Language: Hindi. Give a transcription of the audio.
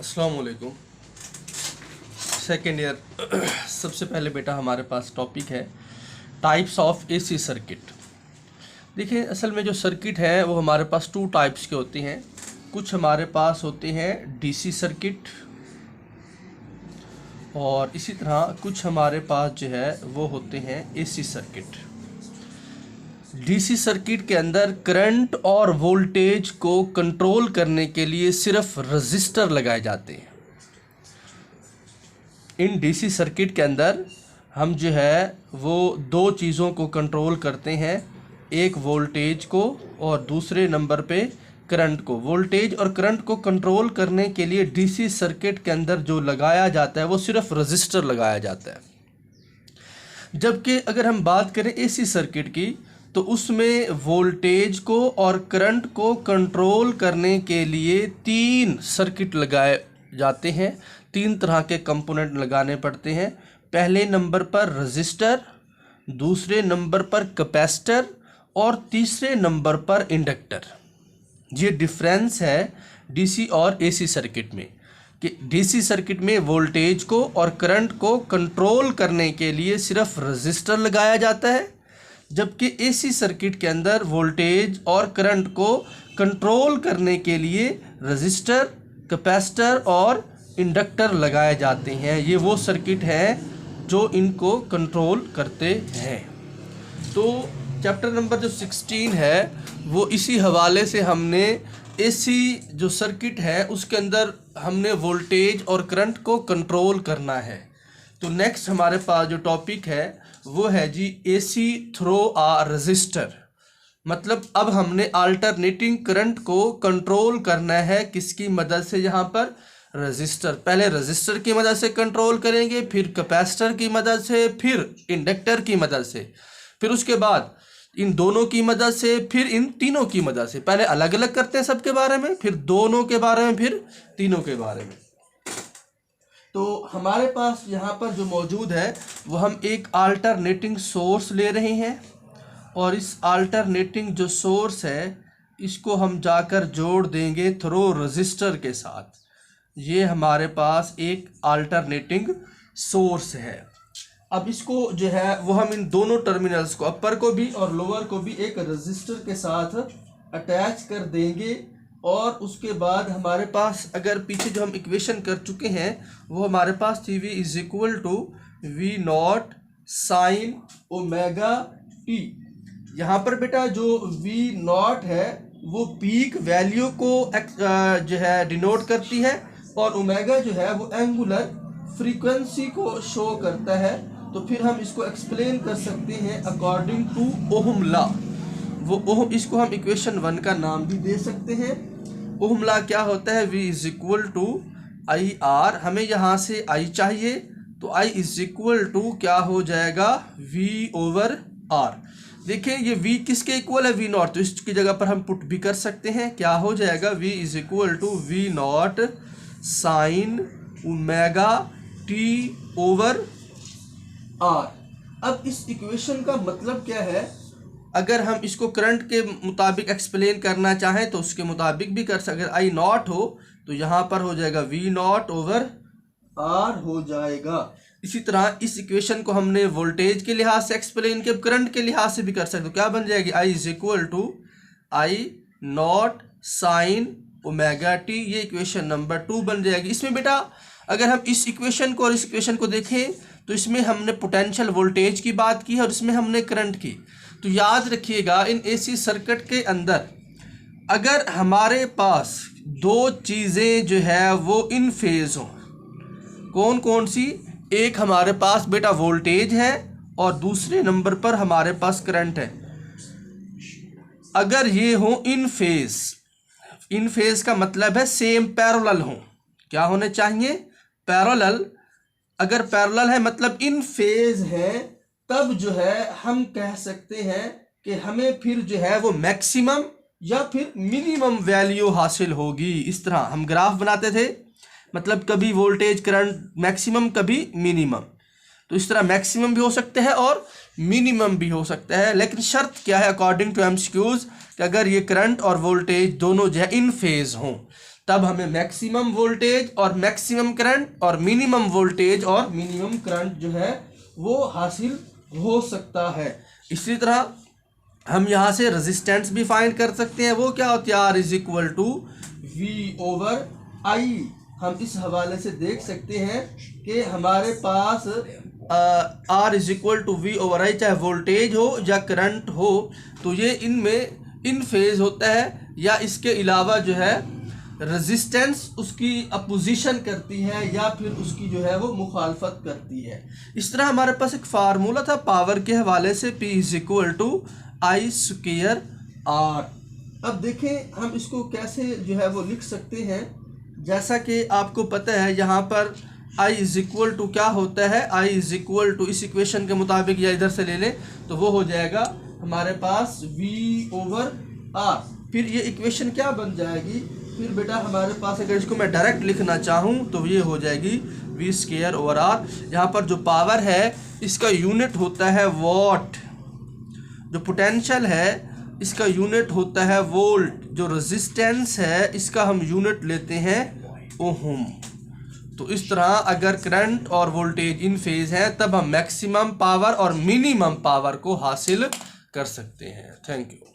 अस्सलाम वालेकुम। सेकेंड ईयर सबसे पहले बेटा हमारे पास टॉपिक है टाइप्स ऑफ एसी सर्किट। देखिए असल में जो सर्किट है वो हमारे पास टू टाइप्स के होते हैं। कुछ हमारे पास होते हैं डीसी सर्किट और इसी तरह कुछ हमारे पास जो है वो होते हैं एसी सर्किट। डीसी सर्किट के अंदर करंट और वोल्टेज को कंट्रोल करने के लिए सिर्फ रजिस्टर लगाए जाते हैं। इन डीसी सर्किट के अंदर हम जो है वो दो चीज़ों को कंट्रोल करते हैं, एक वोल्टेज को और दूसरे नंबर पे करंट को। वोल्टेज और करंट को कंट्रोल करने के लिए डीसी सर्किट के अंदर जो लगाया जाता है वो सिर्फ रजिस्टर लगाया जाता है। जबकि अगर हम बात करें एसी सर्किट की तो उसमें वोल्टेज को और करंट को कंट्रोल करने के लिए तीन सर्किट लगाए जाते हैं। तीन तरह के कंपोनेंट लगाने पड़ते हैं। पहले नंबर पर रजिस्टर, दूसरे नंबर पर कैपेसिटर और तीसरे नंबर पर इंडक्टर। ये डिफरेंस है डीसी और एसी सर्किट में कि डीसी सर्किट में वोल्टेज को और करंट को कंट्रोल करने के लिए सिर्फ रजिस्टर लगाया जाता है, जबकि एसी सर्किट के अंदर वोल्टेज और करंट को कंट्रोल करने के लिए रजिस्टर, कैपेसिटर और इंडक्टर लगाए जाते हैं। ये वो सर्किट है जो इनको कंट्रोल करते हैं। तो चैप्टर नंबर जो 16 है वो इसी हवाले से हमने एसी जो सर्किट है उसके अंदर हमने वोल्टेज और करंट को कंट्रोल करना है। तो नेक्स्ट हमारे पास जो टॉपिक है वो है जी एसी थ्रो आ रजिस्टर। मतलब अब हमने अल्टरनेटिंग करंट को कंट्रोल करना है किसकी मदद से? यहाँ पर रजिस्टर। पहले रजिस्टर की मदद से कंट्रोल करेंगे, फिर कैपेसिटर की मदद से, फिर इंडक्टर की मदद से, फिर उसके बाद इन दोनों की मदद से, फिर इन तीनों की मदद से। पहले अलग अलग करते हैं सबके बारे में, फिर दोनों के बारे में, फिर तीनों के बारे में। तो हमारे पास यहाँ पर जो मौजूद है वो हम एक अल्टरनेटिंग सोर्स ले रहे हैं और इस अल्टरनेटिंग जो सोर्स है इसको हम जाकर जोड़ देंगे थ्रो रजिस्टर के साथ। ये हमारे पास एक अल्टरनेटिंग सोर्स है। अब इसको जो है वो हम इन दोनों टर्मिनल्स को, अपर को भी और लोअर को भी, एक रजिस्टर के साथ अटैच कर देंगे और उसके बाद हमारे पास अगर पीछे जो हम इक्वेशन कर चुके हैं वो हमारे पास थी V = V not sine omega T. यहाँ पर बेटा जो V नॉट है वो पीक वैल्यू को जो है डिनोट करती है और ओमेगा जो है वो एंगुलर फ्रीक्वेंसी को शो करता है। तो फिर हम इसको एक्सप्लेन कर सकते हैं अकॉर्डिंग टू ओहम लॉ। वो ओहम, इसको हम इक्वेशन 1 का नाम भी दे सकते हैं। ओहम लॉ क्या होता है? V = IR। हमें यहाँ से I चाहिए तो I = क्या हो जाएगा? V/R। देखिए ये V किसके इक्वल है? V not. तो इसकी जगह पर हम पुट भी कर सकते हैं। क्या हो जाएगा? V = V not sine omega T/R। अब इस इक्वेशन का मतलब क्या है? अगर हम इसको करंट के मुताबिक एक्सप्लेन करना चाहें तो उसके मुताबिक भी कर सकते। अगर I नॉट हो तो यहाँ पर हो जाएगा V नॉट/R हो जाएगा। इसी तरह इस इक्वेशन को हमने वोल्टेज के लिहाज से एक्सप्लेन किया, करंट के लिहाज से भी कर सकते। तो क्या बन जाएगी? I not sine omega T. ये इक्वेशन नंबर 2 बन जाएगी। इसमें बेटा अगर हम इस इक्वेशन को और इस इक्वेशन को देखें तो इसमें हमने पोटेंशियल वोल्टेज की बात की है और इसमें हमने करंट की। तो याद रखिएगा इन एसी सर्किट के अंदर अगर हमारे पास दो चीज़ें जो है वो इन फेज हों, कौन कौन सी? एक हमारे पास बेटा वोल्टेज है और दूसरे नंबर पर हमारे पास करंट है। अगर ये हो इन फेज, इन फेज का मतलब है सेम पैरेलल हो। क्या होने चाहिए? पैरेलल। अगर पैरेलल है मतलब इन फेज है, तब जो है हम कह सकते हैं कि हमें फिर जो है वो मैक्सिमम या फिर मिनिमम वैल्यू हासिल होगी। इस तरह हम ग्राफ बनाते थे, मतलब कभी वोल्टेज करंट मैक्सिमम, कभी मिनिमम। तो इस तरह मैक्सिमम भी हो सकते हैं और मिनिमम भी हो सकता है। लेकिन शर्त क्या है अकॉर्डिंग टू MCQs? कि अगर ये करंट और वोल्टेज दोनों जो है इन फेज हों, तब हमें मैक्सिमम वोल्टेज और मैक्सिमम करंट और मिनिमम वोल्टेज और मिनिमम करंट जो है वो हासिल हो सकता है। इसी तरह हम यहाँ से रेजिस्टेंस भी फाइंड कर सकते हैं। वो क्या होती है, R is equal to V/I। हम इस हवाले से देख सकते हैं कि हमारे पास R is equal to V/I, चाहे वोल्टेज हो या करंट हो, तो ये इनमें इन फेज होता है, या इसके अलावा जो है रेजिस्टेंस उसकी अपोजिशन करती है या फिर उसकी जो है वो मुखालफत करती है। इस तरह हमारे पास एक फार्मूला था पावर के हवाले से, P is equal to I² R। अब देखें हम इसको कैसे जो है वो लिख सकते हैं। जैसा कि आपको पता है यहाँ पर I इज इक्वल टू क्या होता है, I इज इक्वल टू इस इक्वेशन के मुताबिक या इधर से ले लें तो वो हो जाएगा हमारे पास V/R। फिर ये इक्वेशन क्या बन जाएगी, फिर बेटा हमारे पास अगर इसको मैं डायरेक्ट लिखना चाहूँ तो ये हो जाएगी V²/R। यहाँ पर जो पावर है इसका यूनिट होता है वॉट, जो पोटेंशियल है इसका यूनिट होता है वोल्ट, जो रेजिस्टेंस है इसका हम यूनिट लेते हैं ओहम। तो इस तरह अगर करंट और वोल्टेज इन फेज है तब हम मैक्सिमम पावर और मिनिमम पावर को हासिल कर सकते हैं। Thank you.